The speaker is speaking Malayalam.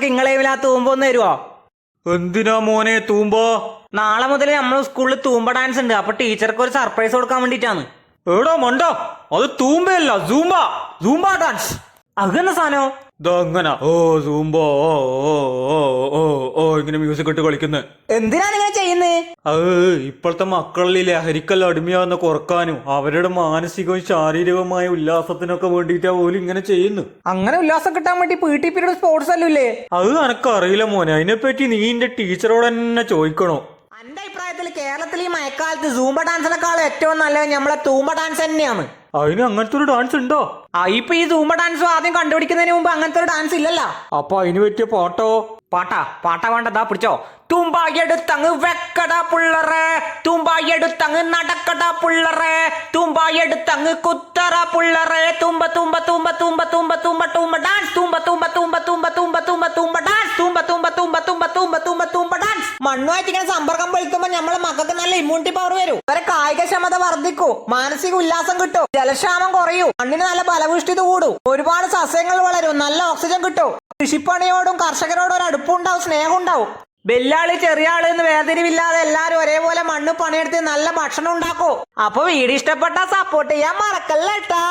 ഇങ്ങളെ ആ തൂമ്പോ ഒന്ന് തരുവോ? എന്തിനാ മോനെ തൂമ്പോ? നാളെ മുതൽ നമ്മൾ സ്കൂളിൽ തൂമ്പ ഡാൻസ് ഉണ്ട്. അപ്പൊ ടീച്ചർക്ക് ഒരു സർപ്രൈസ് കൊടുക്കാൻ വേണ്ടിട്ടാണ്. എടാ മണ്ടോ, അത് തൂമ്പയല്ല, സൂംബ. സൂംബ ഡാൻസ് അതെന്ന സാധനം? ഇതങ്ങനെ ഓ സൂംബോ ഓ ഓ ഓ ഓ ഓ ഇങ്ങനെ മ്യൂസിക് ഇട്ട് കളിക്കുന്നത്. എന്തിനാണ് ഇങ്ങനെ ചെയ്യുന്നത്? അത് ഇപ്പോഴത്തെ മക്കളിൽ ലഹരിക്കല്ല അടിമയാവുന്ന കുറക്കാനും അവരുടെ മാനസികവും ശാരീരികവുമായ ഉല്ലാസത്തിനൊക്കെ വേണ്ടിയിട്ടാ പോലും ഇങ്ങനെ ചെയ്യുന്നു. അങ്ങനെ ഉല്ലാസം കിട്ടാൻ വേണ്ടി PT പീരീഡ് സ്പോർട്സ് അല്ലേ? അത് എനക്കറിയില്ല മോനെ, അതിനെപ്പറ്റി നീ എന്റെ ടീച്ചറോട് തന്നെ ചോദിക്കണോ. എന്റെ അഭിപ്രായത്തിൽ കേരളത്തിൽ ഈ മഴക്കാലത്ത് സൂംബ ഡാൻസിനെക്കാളും ഏറ്റവും നല്ലത് നമ്മളെ തൂമ്പ ഡാൻസ് തന്നെയാണ്. അതിന് അങ്ങനത്തെ ഒരു ഡാൻസ് ഉണ്ടോ? ഇപ്പൊ ഈ സൂംബ ഡാൻസും ആദ്യം കണ്ടുപിടിക്കുന്നതിന് മുമ്പ് അങ്ങനത്തെ ഒരു ഡാൻസ് ഇല്ലല്ലോ. അപ്പൊ അതിന് പറ്റിയ പാട്ടോ? പാട്ടാ വേണ്ടതാ, പിടിച്ചോ. തുമ്പ എടുത്തങ്ങ് വെക്കട പുള്ളറേ, തുമ്പ എടുത്തങ്ങ് നടക്കട പുള്ളറേ, തുമ്പ എടുത്തങ്ങ് കുത്തറ പുള്ളറേ, തുമ്പ തുമ്പ തുമ്പ തുമ്പ തുമ്പ തുമ്പ തുമ്പ ഡാൻസ്, തുമ്പ തുമ്പ തുമ്പ തുമ്പ തുമ്പ തുമ്പ തുമ്പ ഡാൻസ്, തുമ്പ തുമ്പ തുമ്പ തുമ്പ തുമ്പ തുമ്പ തുമ്പ ഡാൻസ്. മണ്ണുമായിട്ട് ഇങ്ങനെ സമ്പർക്കം പുലർത്തുമ്പോ നമ്മളെ മക്കൾക്ക് നല്ല ഇമ്മ്യൂണിറ്റി പവർ വരും. അവരെ കായികക്ഷമത വർദ്ധിക്കും, മാനസിക ഉല്ലാസം കിട്ടും, ജലക്ഷാമം കുറയും, മണ്ണിന് നല്ല ഫലപുഷ്ടിത കൂടും, ഒരുപാട് സസ്യങ്ങൾ വളരും, നല്ല ഓക്സിജൻ കിട്ടും, കൃഷിപ്പണിയോടും കർഷകരോടും ഒരു അടുപ്പുണ്ടാവും, സ്നേഹം ഉണ്ടാവും. വെല്ലാളി ചെറിയ ആള് എന്ന് വേർതിരിവില്ലാതെ എല്ലാരും ഒരേപോലെ മണ്ണ് പണിയെടുത്ത് നല്ല ഭക്ഷണം ഉണ്ടാക്കും. അപ്പൊ വീഡിയോ ഇഷ്ടപ്പെട്ടാ സപ്പോർട്ട് ചെയ്യാൻ മറക്കല്ലേട്ടാ.